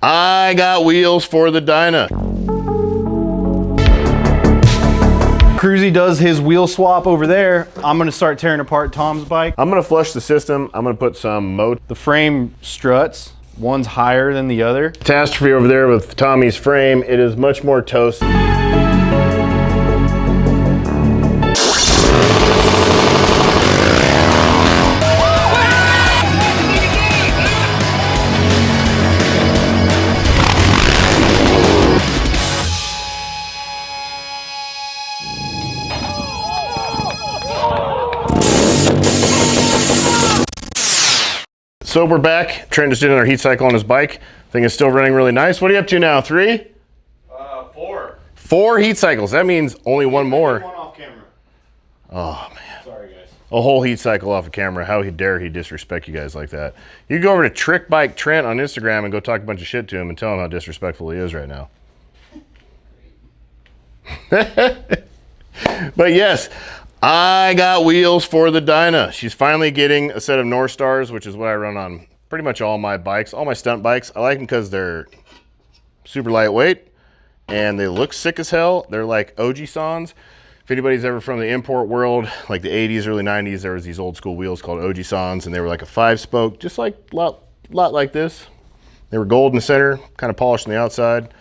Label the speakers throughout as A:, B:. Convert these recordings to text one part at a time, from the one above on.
A: I got wheels for the Dyna.
B: Kruesi does his wheel swap over there. I'm gonna start tearing apart Tom's bike.
A: I'm gonna flush the system. I'm gonna put some
B: The frame struts, one's higher than the other.
A: catastrophe over there with Tommy's frame. It is much more toast. So we're back. Trent just did another heat cycle on his bike. Thing is still running really nice. What are you up to now? 3?
B: 4.
A: 4 heat cycles. That means only one more.
B: One off camera.
A: Oh man.
B: Sorry guys.
A: A whole heat cycle off of camera. How dare he disrespect you guys like that? You go over to Trick Bike Trent on Instagram and go talk a bunch of shit to him and tell him how disrespectful he is right now. But yes, I got wheels for the Dyna. She's finally getting a set of North Stars, which is what I run on pretty much all my bikes, all my stunt bikes. I like them because they're super lightweight and they look sick as hell. They're like OG Sans. If anybody's ever from the import world, like the 80s, early 90s, there was these old school wheels called OG Sans, and they were like a 5-spoke, just like lot like this. They were gold in the center, kind of polished on the outside.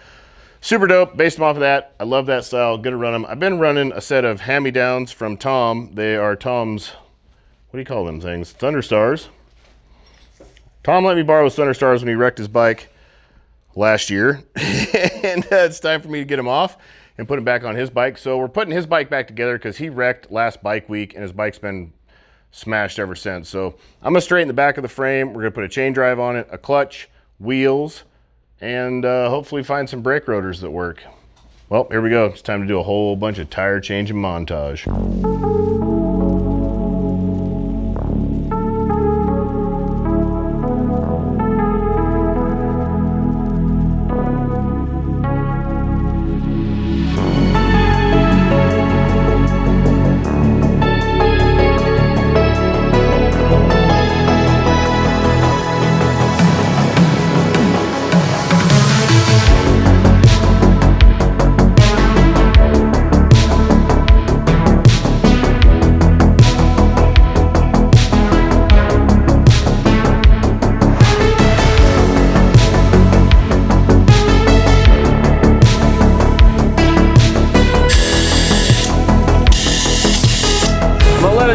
A: Super dope, based them off of that. I love that style, good to run them. I've been running a set of hand-me-downs from Tom. They are Tom's, what do you call them things? Thunder Stars. Tom let me borrow his Thunder Stars when he wrecked his bike last year. And it's time for me to get him off and put him back on his bike. So we're putting his bike back together because he wrecked last bike week and his bike's been smashed ever since. So I'm gonna straighten the back of the frame. We're gonna put a chain drive on it, a clutch, wheels, and hopefully find some brake rotors that work. Well, here we go. It's time to do a whole bunch of tire changing montage.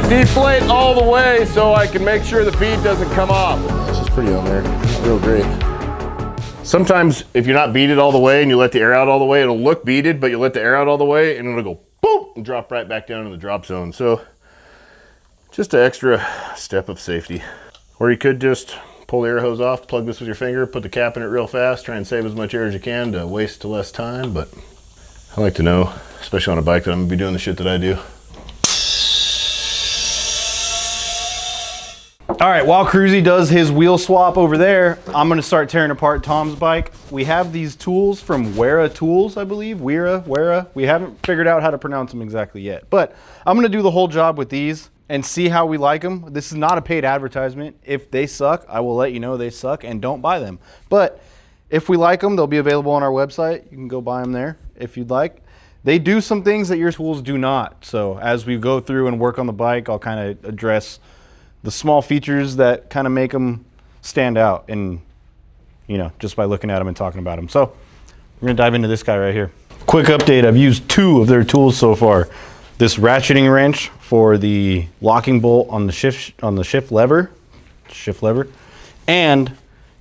A: Deflate all the way so I can make sure the bead doesn't come off. This is pretty on there, real great. Sometimes if you're not beaded all the way and you let the air out all the way, it'll look beaded, but you let the air out all the way and it'll go boop and drop right back down in the drop zone. So just an extra step of safety. Or you could just pull the air hose off, plug this with your finger, put the cap in it real fast, try and save as much air as you can to waste less time. But I like to know, especially on a bike, that I'm gonna be doing the shit that I do.
B: All right, while Kruesi does his wheel swap over there, I'm gonna start tearing apart Tom's bike. We have these tools from Wera Tools, I believe. Wera. We haven't figured out how to pronounce them exactly yet, but I'm gonna do the whole job with these and see how we like them. This is not a paid advertisement. If they suck, I will let you know they suck and don't buy them. But if we like them, they'll be available on our website. You can go buy them there if you'd like. They do some things that your tools do not. So as we go through and work on the bike, I'll kind of address the small features that kind of make them stand out, and you know, just by looking at them and talking about them. So we're gonna dive into this guy right here. Quick update, I've used 2 of their tools so far. This ratcheting wrench for the locking bolt on the shift lever, and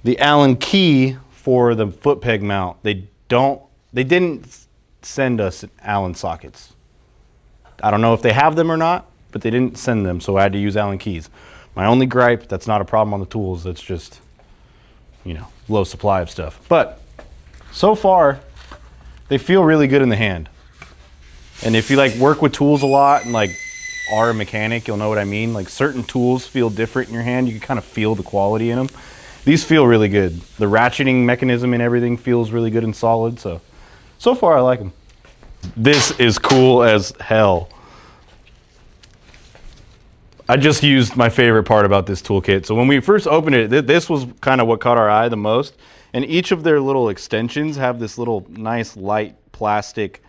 B: the Allen key for the foot peg mount. They didn't send us Allen sockets. I don't know if they have them or not, but they didn't send them, so I had to use Allen keys. My only gripe, that's not a problem on the tools, that's just, you know, low supply of stuff. But so far, they feel really good in the hand. And if you like work with tools a lot and like are a mechanic, you'll know what I mean. Like certain tools feel different in your hand. You can kind of feel the quality in them. These feel really good. The ratcheting mechanism and everything feels really good and solid. So far I like them. This is cool as hell. I just used my favorite part about this toolkit. So when we first opened it, this was kind of what caught our eye the most. And each of their little extensions have this little nice light plastic,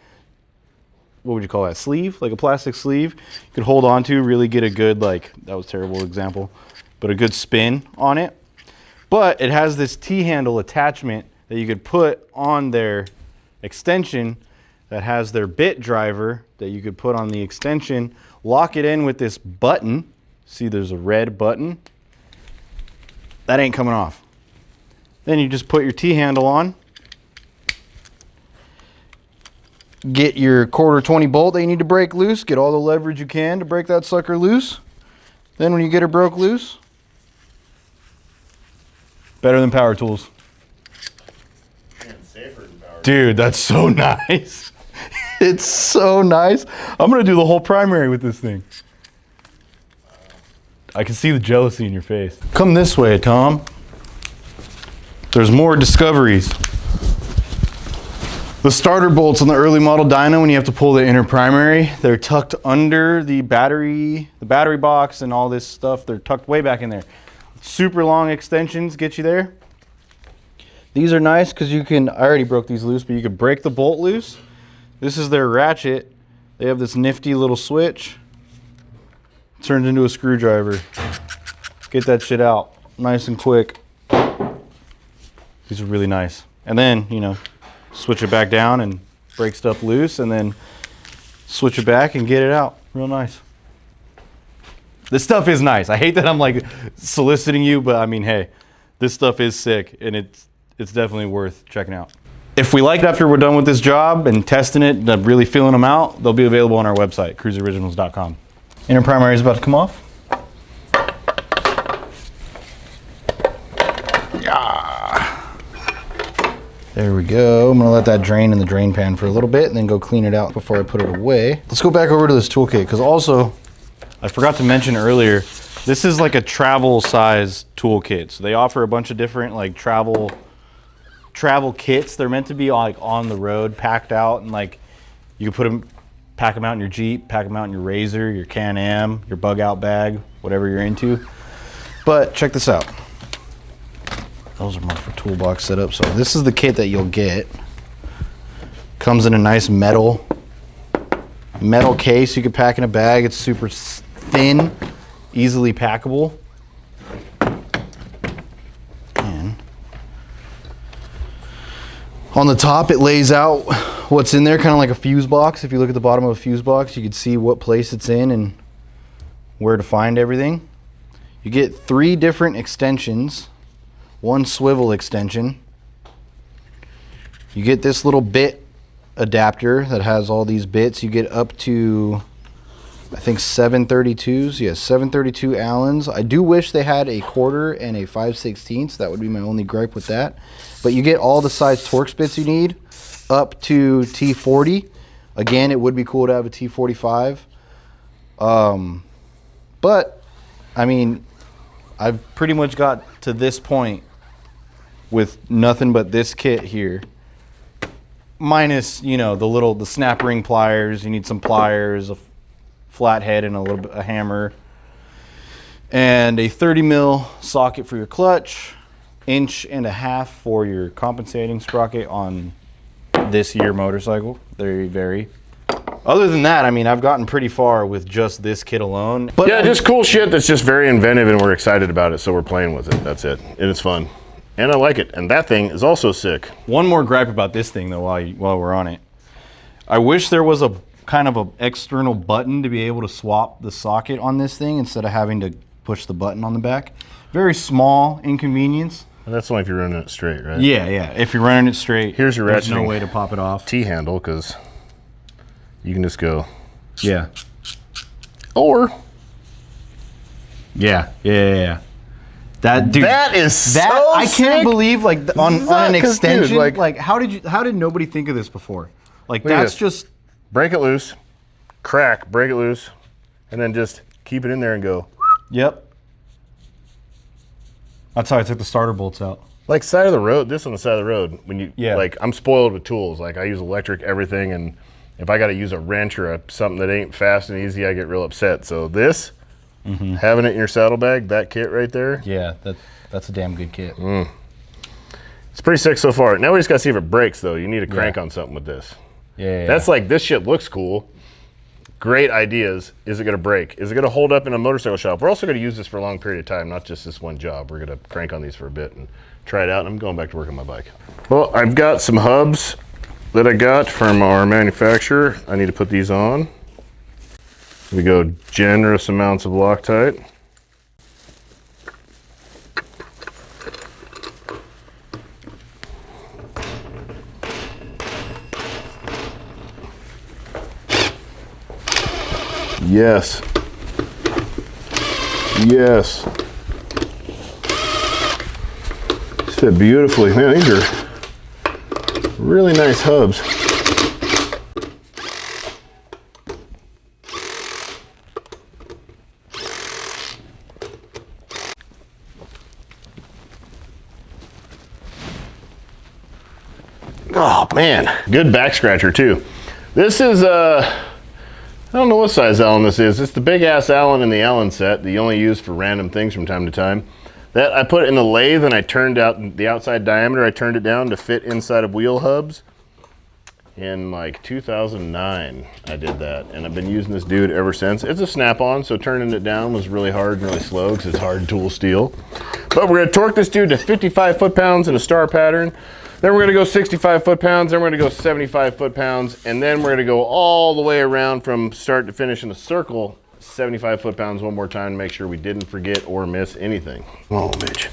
B: what would you call that, sleeve? Like a plastic sleeve you could hold on to, really get a good, like, that was a terrible example, but a good spin on it. But it has this T-handle attachment that you could put on their extension that has their bit driver that you could put on the extension, lock it in with this button. See, there's a red button. That ain't coming off. Then you just put your T-handle on, get your 1/4 bolt that you need to break loose, get all the leverage you can to break that sucker loose. Then when you get it broke loose, better than power tools.
A: And safer than power tools.
B: Dude, that's so nice. It's so nice. I'm gonna do the whole primary with this thing. I can see the jealousy in your face. Come this way, Tom. There's more discoveries. The starter bolts on the early model Dyna, when you have to pull the inner primary, they're tucked under the battery box and all this stuff. They're tucked way back in there. Super long extensions get you there. These are nice because you can, I already broke these loose, but you can break the bolt loose. This is their ratchet. They have this nifty little switch. Turns into a screwdriver. Get that shit out nice and quick. These are really nice. And then, you know, switch it back down and break stuff loose, and then switch it back and get it out. Real nice. This stuff is nice. I hate that I'm like soliciting you, but I mean, hey, this stuff is sick, and it's definitely worth checking out. If we like it after we're done with this job and testing it, really feeling them out, they'll be available on our website, KruesiOriginals.com. Inner primary is about to come off. Yeah. There we go. I'm gonna let that drain in the drain pan for a little bit and then go clean it out before I put it away. Let's go back over to this toolkit, because also, I forgot to mention earlier, this is like a travel size toolkit. So they offer a bunch of different like travel kits. They're meant to be like on the road, packed out, and like you can put them, pack them out in your Jeep, pack them out in your Razor, your Can-Am, your bug out bag, whatever you're into. But check this out. Those are marked for toolbox setup. So this is the kit that you'll get. Comes in a nice metal case you can pack in a bag. It's super thin, easily packable. And on the top, it lays out what's in there, kind of like a fuse box. If you look at the bottom of a fuse box, you can see what place it's in and where to find everything. You get 3 different extensions, 1 swivel extension. You get this little bit adapter that has all these bits. You get up to, I think, 732s. Yes, 732 Allens. I do wish they had a 1/4 and a 5/16. That would be my only gripe with that. But you get all the size Torx bits you need up to T40. Again, it would be cool to have a T45. But, I mean, I've pretty much got to this point with nothing but this kit here. Minus, you know, the snap ring pliers. You need some pliers, a flat head, and a hammer. And a 30 mil socket for your clutch. 1.5 inch for your compensating sprocket on this year motorcycle. Very. Other than that, I mean, I've gotten pretty far with just this kit alone. But
A: yeah, just cool shit that's just very inventive, and we're excited about it, so we're playing with it. That's it. And it's fun. And I like it. And that thing is also sick.
B: One more gripe about this thing, though, while we're on it. I wish there was a kind of an external button to be able to swap the socket on this thing instead of having to push the button on the back. Very small inconvenience.
A: And that's only if you're running it straight, right?
B: Yeah. If you're running it straight,
A: here's your
B: there's no
A: ratcheting
B: way to pop it off.
A: T-handle, because you can just go.
B: Yeah.
A: Or.
B: Yeah. That dude.
A: That is so
B: I can't believe, like, on an extension.
A: Dude,
B: like, how did nobody think of this before? Like, that's just
A: break it loose, break it loose, and then just keep it in there and go.
B: Yep. That's how I took the starter bolts out.
A: Like side of the road, this on the side of the road, when you,
B: yeah.
A: Like, I'm spoiled with tools. Like, I use electric everything, and if I got to use a wrench or something that ain't fast and easy, I get real upset. So this, having it in your saddlebag, that kit right there.
B: Yeah, that's a damn good kit.
A: It's pretty sick so far. Now we just gotta see if it breaks though. You need a crank on something with this.
B: Yeah.
A: That's like, this shit looks cool. Great ideas. Is it gonna break? Is it gonna hold up in a motorcycle shop? We're also gonna use this for a long period of time, not just this one job. We're gonna crank on these for a bit and try it out, and I'm going back to work on my bike. Well, I've got some hubs that I got from our manufacturer. I need to put these on. We go generous amounts of Loctite. Yes. Yes. These fit beautifully. Man, these are really nice hubs. Oh man, good back scratcher too. This is I don't know what size Allen this is. It's the big ass Allen in the Allen set that you only use for random things from time to time. That I put in the lathe and I turned out the outside diameter. I turned it down to fit inside of wheel hubs. In like 2009, I did that. And I've been using this dude ever since. It's a snap-on, so turning it down was really hard and really slow because it's hard tool steel. But we're gonna torque this dude to 55 foot-pounds in a star pattern. Then we're gonna go 65 foot-pounds, then we're gonna go 75 foot-pounds, and then we're gonna go all the way around from start to finish in a circle, 75 foot-pounds one more time to make sure we didn't forget or miss anything. Oh, bitch.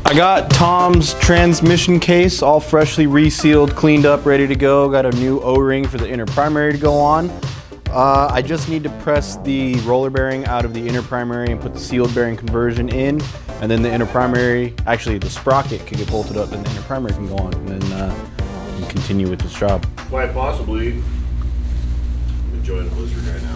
B: I got Tom's transmission case all freshly resealed, cleaned up, ready to go. Got a new O-ring for the inner primary to go on. I just need to press the roller bearing out of the inner primary and put the sealed bearing conversion in, and then the inner primary, actually the sprocket can get bolted up and the inner primary can go on, and then we can continue with this job.
A: Quite possibly, I'm enjoying the blizzard right now.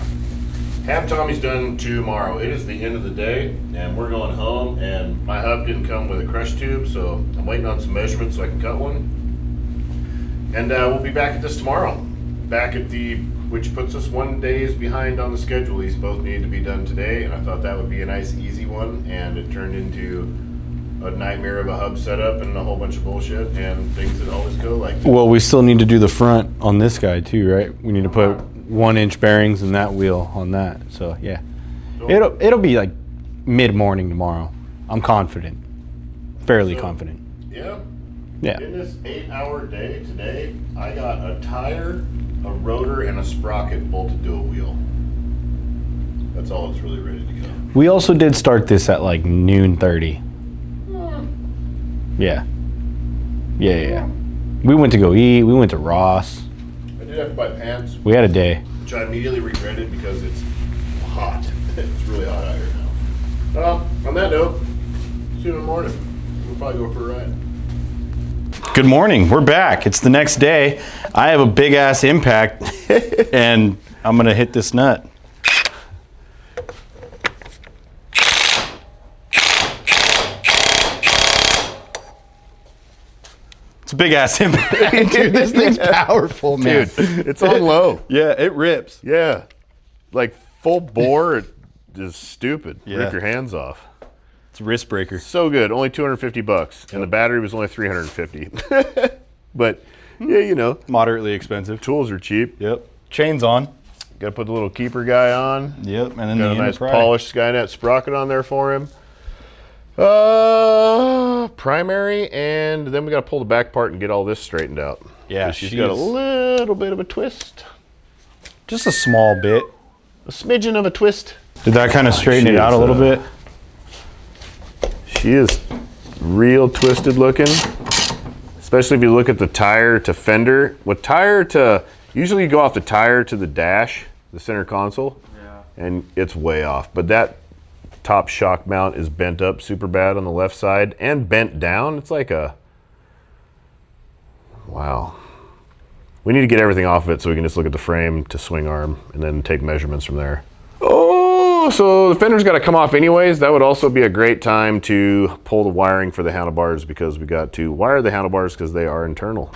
A: Have Tommy's done tomorrow. It is the end of the day, and we're going home, and my hub didn't come with a crush tube, so I'm waiting on some measurements so I can cut one. And we'll be back at this tomorrow. Back at which puts us 1 day behind on the schedule. These both needed to be done today, and I thought that would be a nice, easy one, and it turned into a nightmare of a hub setup and a whole bunch of bullshit and things that always go like that.
B: Well, we still need to do the front on this guy too, right? We need to put 1-inch bearings in that wheel on that. So yeah, it'll be like mid-morning tomorrow. I'm confident, fairly confident.
A: Yeah.
B: Yeah.
A: In this 8-hour day today, I got a tire, a rotor, and a sprocket bolted to a wheel. That's all it's really ready to go.
B: We also did start this at like noon 30. Yeah. Yeah. We went to go eat. We went to Ross.
A: I did have to buy pants,
B: We had a day.
A: which I immediately regretted because it's hot. It's really hot out here now. On that note, see you in the morning. We'll probably go for a ride.
B: Good morning. We're back. It's the next day. I have a big ass impact, and I'm gonna hit this nut. It's a big ass impact, dude. This thing's powerful, man.
A: Dude, it's on low.
B: Yeah, it rips.
A: Yeah. Like full bore, it is stupid.
B: Yeah.
A: Rip your hands off.
B: It's a wrist breaker.
A: So good. Only $250. And the battery was only $350. But yeah, you know,
B: Moderately expensive.
A: tools are cheap.
B: Yep. Chains on.
A: Got to put the little keeper guy on.
B: Yep. And then
A: Got
B: the
A: a nice
B: pry.
A: polished Skynet sprocket on there for him. Primary, and then we got to pull the back part and get all this straightened out.
B: Yeah,
A: She's got a little bit of a twist.
B: just a small bit.
A: A smidgen of a twist.
B: Did that kind of straighten
A: she
B: it out a
A: is,
B: little bit?
A: She is real twisted looking, especially if you look at the tire to fender. With tire to, usually you go off the tire to the dash, the center console, and it's way off. But that top shock mount is bent up super bad on the left side and bent down. It's like a, wow. We need to get everything off of it so we can just look at the frame to swing arm and then take measurements from there. Oh! Oh, so the fender's got to come off anyways. That would also be a great time to pull the wiring for the handlebars, because we got to wire the handlebars because they are internal.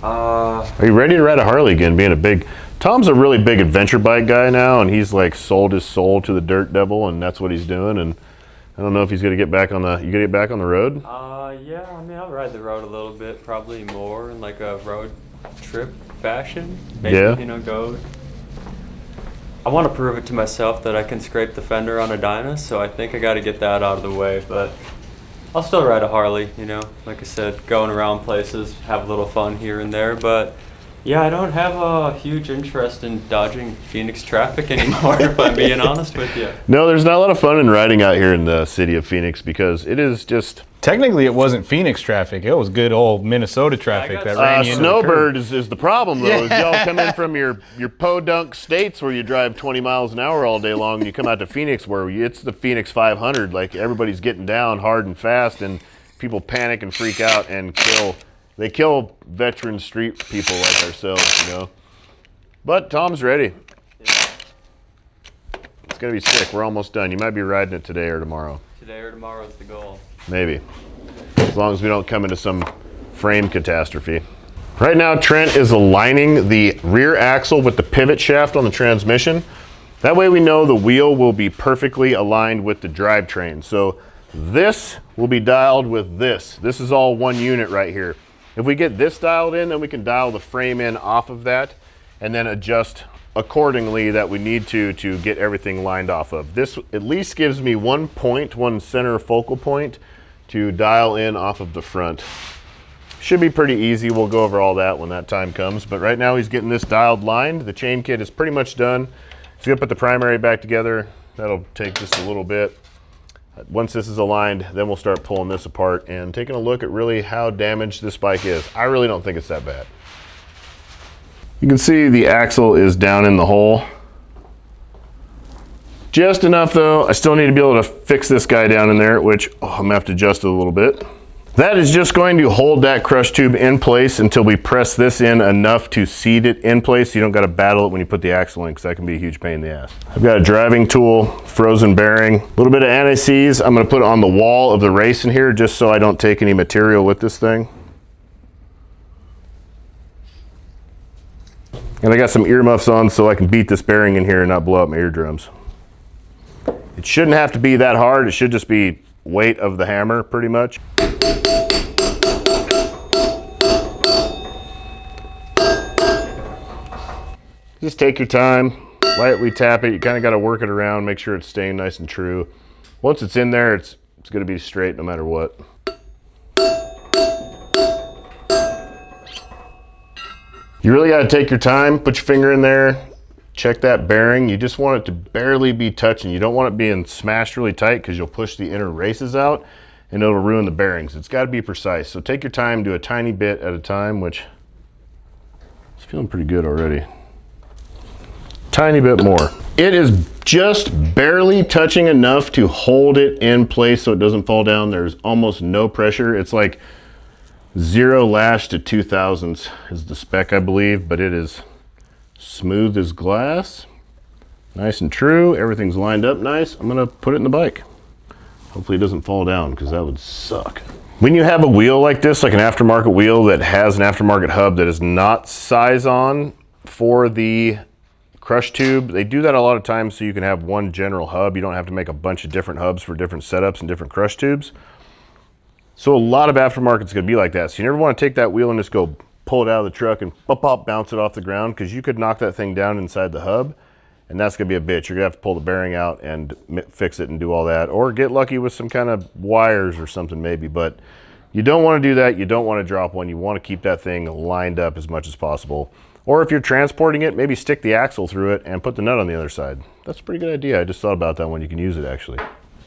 A: Are you ready to ride a Harley again, being a big... Tom's a really big adventure bike guy now, and he's like sold his soul to the dirt devil, and that's what he's doing. And I don't know if he's going to get back on the... You going to get back on the road?
C: Yeah, I mean, I'll ride the road a little bit, probably more in like a road trip fashion. Maybe,
A: Yeah.
C: you know, go... I want to prove it to myself that I can scrape the fender on a Dyna, so I think I got to get that out of the way, but I'll still ride a Harley, you know, like I said, going around places, have a little fun here and there, but yeah, I don't have a huge interest in dodging Phoenix traffic anymore, if I'm being honest with you.
A: No, there's not a lot of fun in riding out here in the city of Phoenix, because it is just...
B: Technically, it wasn't Phoenix traffic. It was good old Minnesota traffic that ran you into the curb.
A: Snowbird is the problem, though. Is y'all come in from your podunk states where you drive 20 miles an hour all day long, and you come out to Phoenix where it's the Phoenix 500. Like, everybody's getting down hard and fast, and people panic and freak out and kill. They kill veteran street people like ourselves, you know. But Tom's ready.
C: Yeah.
A: It's gonna be sick. We're almost done. You might be riding it today or tomorrow.
C: Today or tomorrow is the goal.
A: Maybe. As long as we don't come into some frame catastrophe. Right now, Trent is aligning the rear axle with the pivot shaft on the transmission. That way we know the wheel will be perfectly aligned with the drivetrain. So this will be dialed with this. This is all one unit right here. If we get this dialed in, then we can dial the frame in off of that and then adjust accordingly that we need to get everything lined off of. This at least gives me one center focal point to dial in off of the front. Should be pretty easy. We'll go over all that when that time comes. But right now he's getting this dialed lined. The chain kit is pretty much done. He's gonna put the primary back together. That'll take just a little bit. Once this is aligned, then we'll start pulling this apart and taking a look at really how damaged this bike is. I really don't think it's that bad. You can see the axle is down in the hole. Just enough though. I still need to be able to fix this guy down in there, which I'm gonna have to adjust it a little bit. That is just going to hold that crush tube in place until we press this in enough to seat it in place so you don't gotta battle it when you put the axle in, because that can be a huge pain in the ass. I've got a driving tool, frozen bearing, a little bit of anti-seize. I'm gonna put it on the wall of the race in here just so I don't take any material with this thing. And I got some earmuffs on so I can beat this bearing in here and not blow up my eardrums. It shouldn't have to be that hard. It should just be weight of the hammer, pretty much. Just take your time, lightly tap it. You kind of got to work it around, make sure it's staying nice and true. Once it's in there, it's going to be straight no matter what. You really got to take your time, put your finger in there, check that bearing. You just want it to barely be touching. You don't want it being smashed really tight because you'll push the inner races out and it'll ruin the bearings. It's got to be precise. So take your time, do a tiny bit at a time, which is feeling pretty good already. Tiny bit more. It is just barely touching enough to hold it in place so it doesn't fall down. There's almost no pressure. It's like 0 lash to 2000s is the spec, I believe, but it is smooth as glass, nice and true. Everything's lined up nice. I'm gonna put it in the bike. Hopefully it doesn't fall down because that would suck. When you have a wheel like this, like an aftermarket wheel that has an aftermarket hub that is not size on for the crush tube, they do that a lot of times so you can have one general hub. You don't have to make a bunch of different hubs for different setups and different crush tubes. So a lot of aftermarket's gonna be like that. So you never wanna take that wheel and just go pull it out of the truck and pop, bounce it off the ground, because you could knock that thing down inside the hub, and that's gonna be a bitch. You're gonna have to pull the bearing out and fix it and do all that, or get lucky with some kind of wires or something maybe, but you don't wanna do that. You don't wanna drop one. You wanna keep that thing lined up as much as possible. Or if you're transporting it, maybe stick the axle through it and put the nut on the other side. That's a pretty good idea. I just thought about that one. You can use it actually.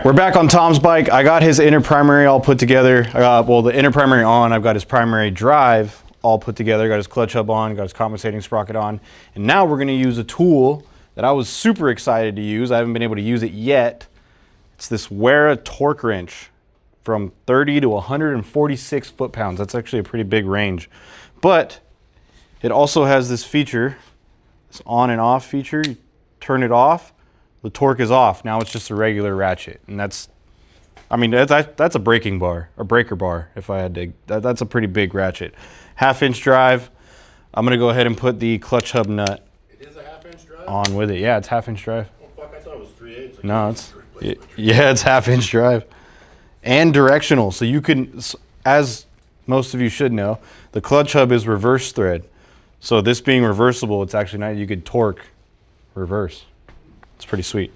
B: We're back on Tom's bike. I got his inner primary all put together. Well, the inner primary on, I've got his primary drive all put together, got his clutch hub on, got his compensating sprocket on, and now we're gonna use a tool that I was super excited to use. I haven't been able to use it yet. It's this Wera torque wrench from 30 to 146 foot-pounds. That's actually a pretty big range. But it also has this feature, this on and off feature. You turn it off, the torque is off. Now it's just a regular ratchet, and that's, I mean, that's a braking bar, a breaker bar. If I had to, that's a pretty big ratchet. 1/2-inch drive. I'm gonna go ahead and put the clutch hub nut.
A: It is a 1/2-inch drive?
B: On with it. Yeah, it's 1/2-inch drive.
A: Oh fuck, I thought it was 3/8.
B: No, it's yeah, it's 1/2-inch drive and directional. So you can, as most of you should know, the clutch hub is reverse thread. So this being reversible, it's actually nice. You could torque reverse. It's pretty sweet.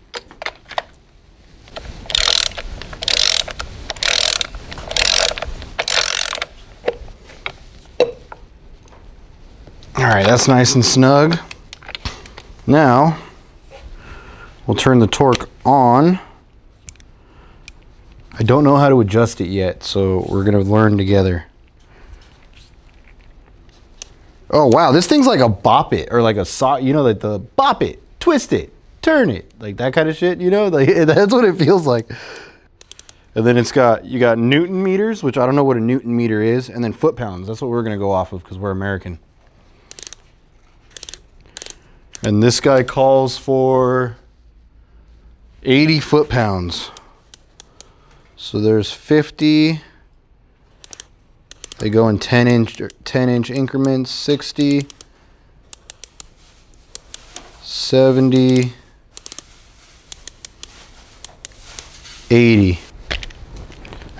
B: All right, that's nice and snug. Now, we'll turn the torque on. I don't know how to adjust it yet, so we're gonna learn together. Oh wow, this thing's like a bop it, or like a saw, you know, like the bop it, twist it, turn it, like that kind of shit, you know, like that's what it feels like. And then you got Newton meters, which I don't know what a Newton meter is, and then foot pounds. That's what we're gonna go off of because we're American. And this guy calls for 80 foot pounds. So there's 50. They go in 10-inch increments. 60, 70, 80.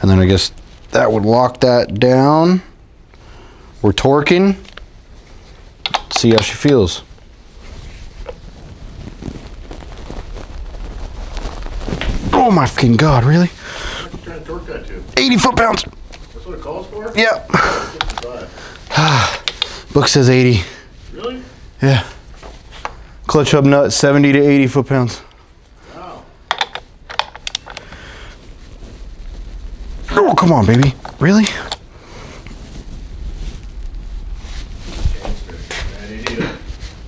B: And then I guess that would lock that down. We're torquing. See how she feels. Oh my fucking God, really?
A: What are you trying to torque that to?
B: 80 foot pounds.
A: That's what it calls for?
B: Yep.
A: 55.
B: Book says 80.
A: Really?
B: Yeah. Clutch hub nut, 70 to 80 foot pounds.
A: Wow.
B: Oh, come on, baby. Really?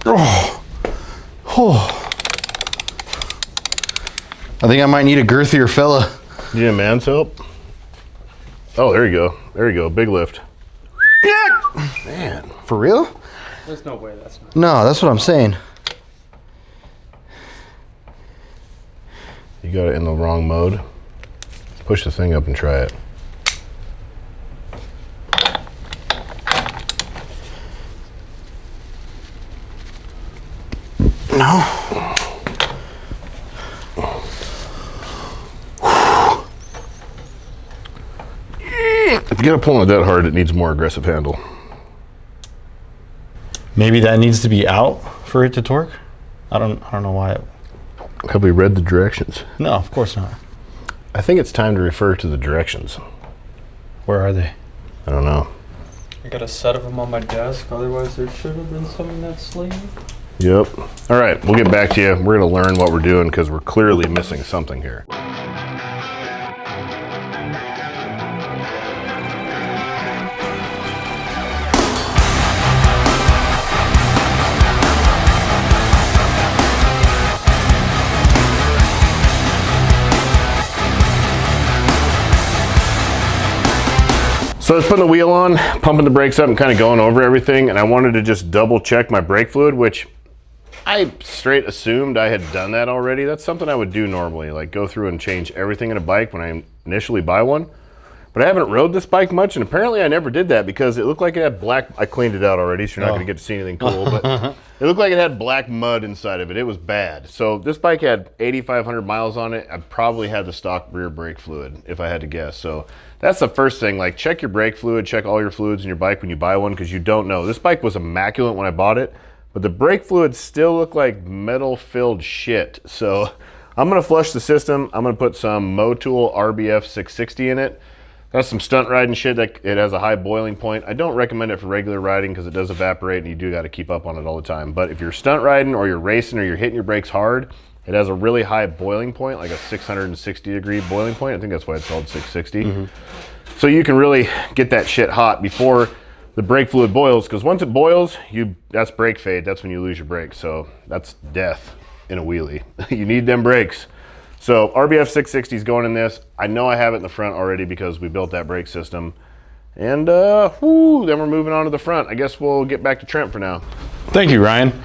B: Oh. Oh. I think I might need a girthier fella.
A: You need a man's help? Oh, there you go. There you go. Big lift.
B: Yeah.
A: Man.
B: For real?
C: There's no way that's not.
B: No, that's what I'm saying.
A: You got it in the wrong mode. Push the thing up and try it.
B: No.
A: If you get it pulling it that hard, it needs more aggressive handle.
B: Maybe that needs to be out for it to torque. I don't know why.
A: Have we read the directions?
B: No, of course not.
A: I think it's time to refer to the directions.
B: Where are they?
A: I don't know.
C: I got a set of them on my desk. Otherwise, there should have been some in that sleeve.
A: Yep. All right, we'll get back to you. We're going to learn what we're doing because we're clearly missing something here. So I was putting the wheel on, pumping the brakes up and kind of going over everything, and I wanted to just double check my brake fluid, which I straight assumed I had done that already. That's something I would do normally, like go through and change everything in a bike when I initially buy one. But I haven't rode this bike much, and apparently I never did that because it looked like it had black, I cleaned it out already, so you're not gonna get to see anything cool, but it looked like it had black mud inside of it. It was bad. So this bike had 8,500 miles on it. I probably had the stock rear brake fluid, if I had to guess. So that's the first thing, like check your brake fluid, check all your fluids in your bike when you buy one, because you don't know. This bike was immaculate when I bought it, but the brake fluid still looked like metal-filled shit. So I'm gonna flush the system. I'm gonna put some Motul RBF 660 in it. That's some stunt riding shit that it has a high boiling point. I don't recommend it for regular riding because it does evaporate and you do got to keep up on it all the time. But if you're stunt riding or you're racing or you're hitting your brakes hard, it has a really high boiling point, like a 660 degree boiling point. I think that's why it's called 660. So you can really get that shit hot before the brake fluid boils, because once it boils, that's brake fade. That's when you lose your brakes. So that's death in a wheelie. You need them brakes. So RBF 660 is going in this. I know I have it in the front already because we built that brake system. And then we're moving on to the front. I guess we'll get back to Trent for now.
B: Thank you, Ryan.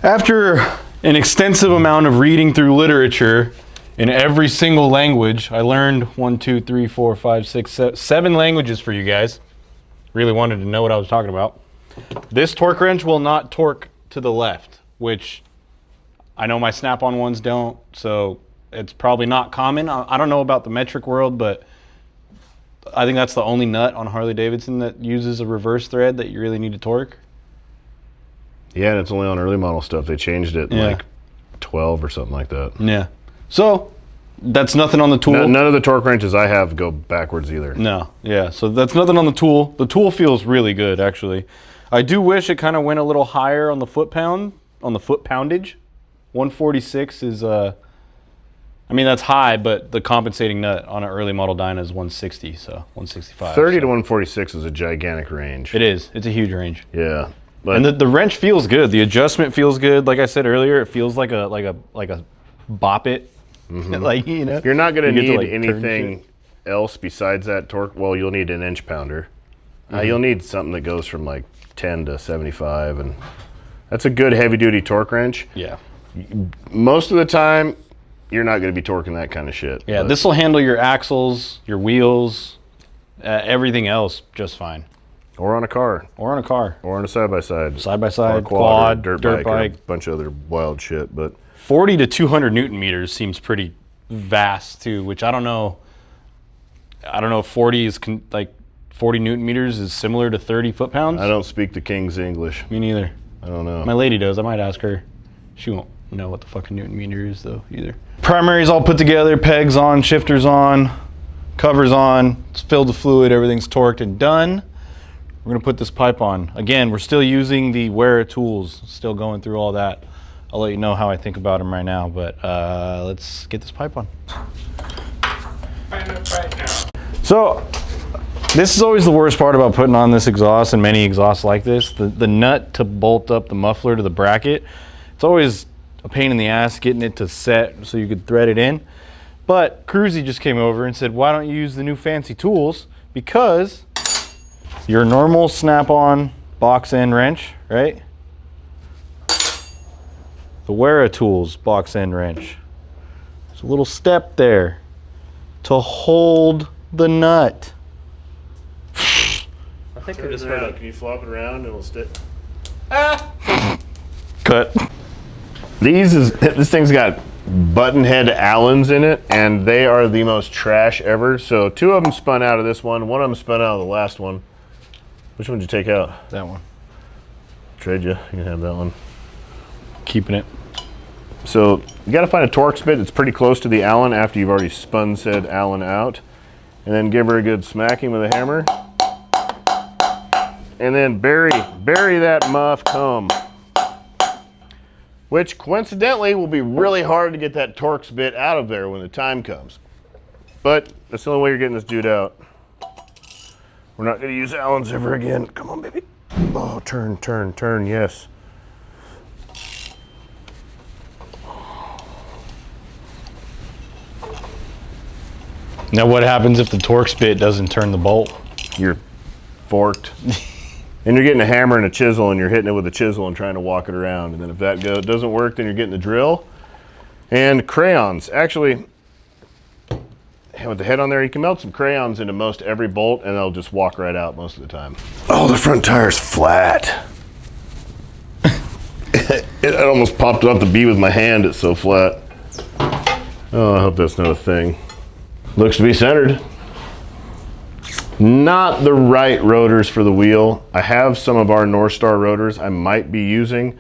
B: After an extensive amount of reading through literature in every single language. I learned 7 languages for you guys. Really wanted to know what I was talking about. This torque wrench will not torque to the left, which I know my snap-on ones don't, so it's probably not common. I don't know about the metric world, but I think that's the only nut on Harley-Davidson that uses a reverse thread that you really need to torque.
A: Yeah, and it's only on early model stuff. They changed it like 12 or something like that.
B: Yeah. So that's nothing on the tool.
A: None of the torque wrenches I have go backwards either.
B: No. Yeah. So that's nothing on the tool. The tool feels really good, actually. I do wish it kind of went a little higher on the foot poundage. 146 is I mean, that's high, but the compensating nut on an early model Dyna is 160, so 165.
A: 30 to 146 is a gigantic range.
B: It is. It's a huge range.
A: Yeah. But
B: And the wrench feels good. The adjustment feels good. Like I said earlier, it feels like a bop it. Like, you know.
A: you're not going to
B: You
A: need
B: get to, like, turn
A: anything else besides that torque. Well, you'll need an inch pounder. You'll need something that goes from like 10 to 75, and that's a good heavy duty torque wrench.
B: Yeah.
A: Most of the time, you're not going to be torquing that kind of shit.
B: Yeah,
A: but
B: this will handle your axles, your wheels, everything else just fine.
A: Or on a car.
B: Or on a car.
A: Or on a side-by-side.
B: Side-by-side,
A: Or
B: quad,
A: or
B: dirt bike.
A: or a bunch of other wild shit. But
B: 40 to 200 Newton meters seems pretty vast too, which I don't know. I don't know if 40 is like 40 Newton meters is similar to 30 foot-pounds.
A: I don't speak the King's English.
B: Me neither.
A: I don't know.
B: My lady does. I might ask her. She won't know what the fucking Newton meter is though either. Primary's all put together, pegs on, shifters on, covers on, it's filled with fluid, everything's torqued and done. We're gonna put this pipe on. Again, we're still using the Wera Tools, still going through all that. I'll let you know how I think about them right now, but let's get this pipe on. So, this is always the worst part about putting on this exhaust and many exhausts like this. The nut to bolt up the muffler to the bracket, it's always a pain in the ass getting it to set so you could thread it in. But Kruesi just came over and said, why don't you use the new fancy tools? Because your normal snap-on box end wrench, right? The Wera Tools box end wrench. There's a little step there to hold the nut.
C: I think I just heard it.
A: Can you flop it around and it'll stick?
B: Cut.
A: This thing's got button head Allens in it, and they are the most trash ever. So 2 of them spun out of this one. 1 of them spun out of the last one. Which one did you take out?
B: That one.
A: Trade you. You can have that one.
B: Keeping it.
A: So you got to find a Torx bit that's pretty close to the Allen after you've already spun said Allen out, and then give her a good smacking with a hammer, and then bury that muff comb. Which coincidentally will be really hard to get that Torx bit out of there when the time comes. But that's the only way you're getting this dude out. We're not going to use Allens ever again. Come on, baby. Oh, turn, turn, turn, yes.
B: Now what happens if the Torx bit doesn't turn the bolt?
A: You're forked. And you're getting a hammer and a chisel, and you're hitting it with a chisel and trying to walk it around. And then if that doesn't work, then you're getting the drill and crayons. Actually, with the head on there, you can melt some crayons into most every bolt, and they'll just walk right out most of the time. Oh, the front tire's flat. It almost popped off the bead with my hand. It's so flat. Oh, I hope that's not a thing. Looks to be centered. Not the right rotors for the wheel. I have some of our North Star rotors I might be using.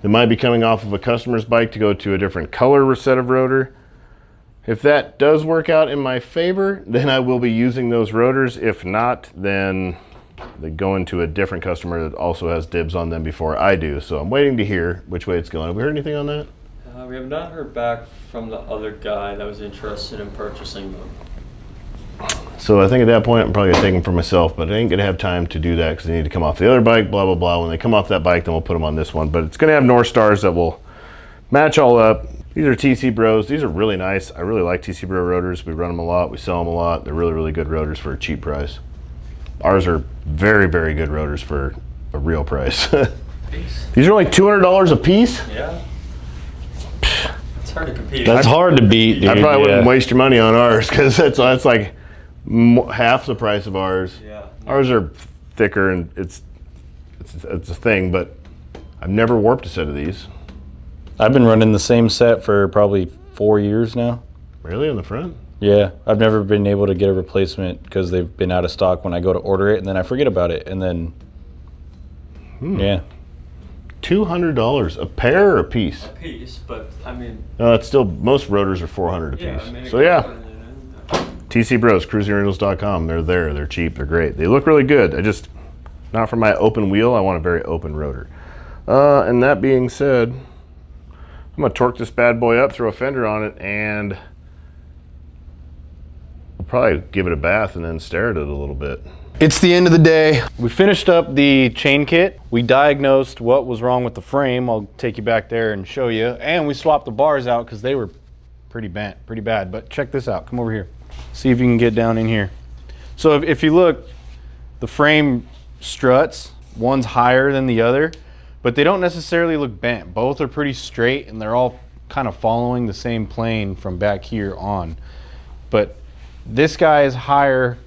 A: They might be coming off of a customer's bike to go to a different color set of rotor. If that does work out in my favor, then I will be using those rotors. If not, then they go into a different customer that also has dibs on them before I do. So I'm waiting to hear which way it's going. Have we heard anything on that?
C: We have not heard back from the other guy that was interested in purchasing them.
A: So I think at that point I'm probably gonna take them for myself, but I ain't gonna have time to do that because they need to come off the other bike, blah, blah, blah. When they come off that bike, then we'll put them on this one. But it's gonna have North Stars that will match all up. These are TC Bros. These are really nice. I really like TC Bro rotors. We run them a lot. We sell them a lot. They're really, really good rotors for a cheap price. Ours are very, very good rotors for a real price. These are only $200 a piece?
C: Yeah. It's hard to compete.
B: That's hard to beat, dude.
A: I probably wouldn't
B: yeah.
A: waste your money on ours because that's like half the price of ours.
C: Yeah.
A: Ours are thicker and it's a thing, but I've never warped a set of these.
B: I've been running the same set for probably 4 years now.
A: Really, in the front?
B: Yeah, I've never been able to get a replacement because they've been out of stock when I go to order it, and then I forget about it, and then yeah.
A: $200 a pair or a piece?
C: A piece, but I mean.
A: No, that's still, most rotors are $400 a piece.
C: Yeah, I mean,
A: So yeah, TC Bros, KruesiOriginals.com. They're there. They're cheap. They're great. They look really good. Not for my open wheel. I want a very open rotor. And that being said, I'm gonna torque this bad boy up, throw a fender on it, and we'll probably give it a bath and then stare at it a little bit.
B: It's the end of the day. We finished up the chain kit. We diagnosed what was wrong with the frame. I'll take you back there and show you. And we swapped the bars out because they were pretty bent, pretty bad. But check this out. Come over here. See if you can get down in here. So if you look, the frame struts, one's higher than the other, but they don't necessarily look bent. Both are pretty straight and they're all kind of following the same plane from back here on. But this guy is higher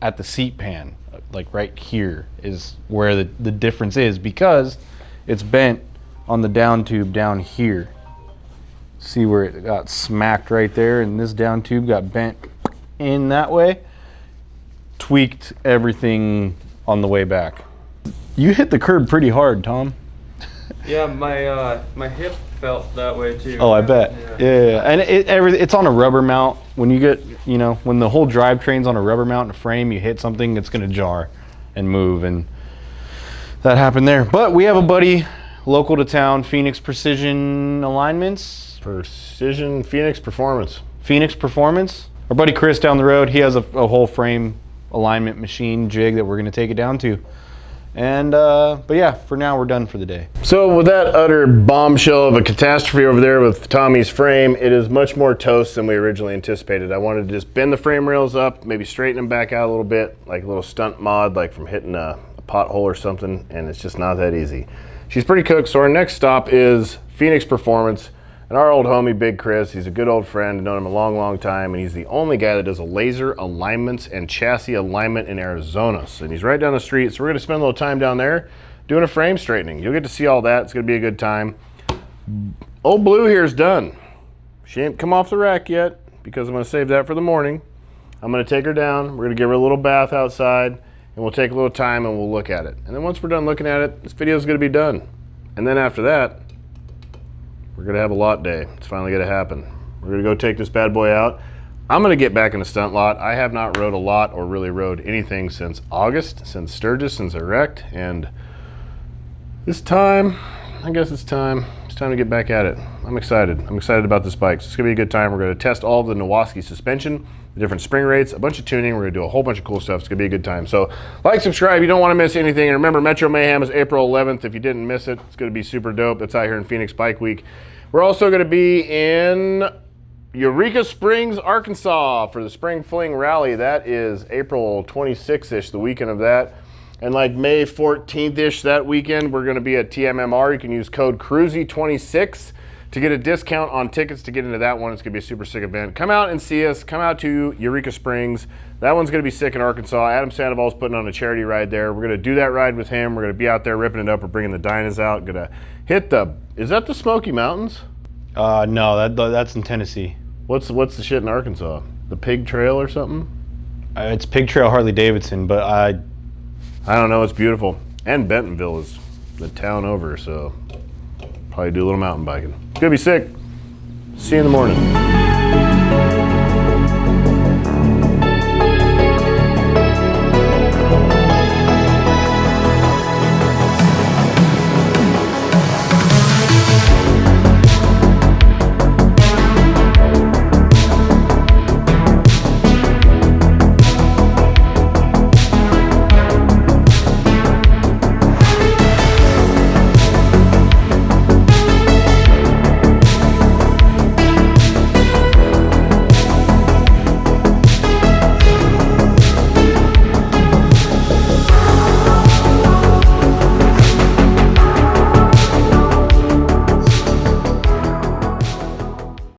B: at the seat pan, like right here is where the difference is, because it's bent on the down tube down here. See where it got smacked right there, and this down tube got bent in that way. Tweaked everything on the way back. You hit the curb pretty hard, Tom.
C: Yeah, my hip felt that way too.
B: Oh, I bet. Yeah. And it's on a rubber mount. When you get, when the whole drivetrain's on a rubber mount and a frame, you hit something, it's gonna jar and move, and that happened there. But we have a buddy local to town, Phoenix Precision Alignments.
A: Phoenix Performance.
B: Phoenix Performance. Our buddy Chris down the road, he has a whole frame alignment machine jig that we're gonna take it down to. And, but yeah, for now we're done for the day.
A: So with that utter bombshell of a catastrophe over there with Tommy's frame, it is much more toast than we originally anticipated. I wanted to just bend the frame rails up, maybe straighten them back out a little bit, like a little stunt mod, like from hitting a pothole or something, and it's just not that easy. She's pretty cooked, so our next stop is Phoenix Performance. And our old homie, Big Chris, he's a good old friend, known him a long, long time, and he's the only guy that does a laser alignments and chassis alignment in Arizona. So, and he's right down the street, so we're gonna spend a little time down there doing a frame straightening. You'll get to see all that. It's gonna be a good time. Old Blue here's done. She ain't come off the rack yet because I'm gonna save that for the morning. I'm gonna take her down. We're gonna give her a little bath outside, and we'll take a little time and we'll look at it. And then once we're done looking at it, this video is gonna be done. And then after that, we're gonna have a lot day. It's finally gonna happen. We're gonna go take this bad boy out. I'm gonna get back in the stunt lot. I have not rode a lot or really rode anything since August, since Sturgis, since I wrecked, and this time, I guess it's time. It's time to get back at it. I'm excited. I'm excited about this bike. So it's gonna be a good time. We're gonna test all of the Nowoski suspension, the different spring rates, a bunch of tuning. We're gonna do a whole bunch of cool stuff. It's gonna be a good time. So like, subscribe, you don't wanna miss anything. And remember, Metro Mayhem is April 11th. If you didn't miss it, it's gonna be super dope. That's out here in Phoenix Bike Week. We're also gonna be in Eureka Springs, Arkansas for the Spring Fling Rally. That is April 26th-ish, the weekend of that. And like May 14th-ish that weekend, we're gonna be at TMMR. You can use code Kruesi26 to get a discount on tickets to get into that one. It's gonna be a super sick event. Come out and see us. Come out to Eureka Springs. That one's gonna be sick in Arkansas. Adam Sandoval's putting on a charity ride there. We're gonna do that ride with him. We're gonna be out there ripping it up. We're bringing the Dynas out. Gonna hit is that the Smoky Mountains?
B: No, that's in Tennessee.
A: What's the shit in Arkansas? The Pig Trail or something?
B: It's Pig Trail Harley-Davidson, but I
A: don't know. It's beautiful. And Bentonville is the town over, so probably do a little mountain biking. It's gonna be sick. See you in the morning.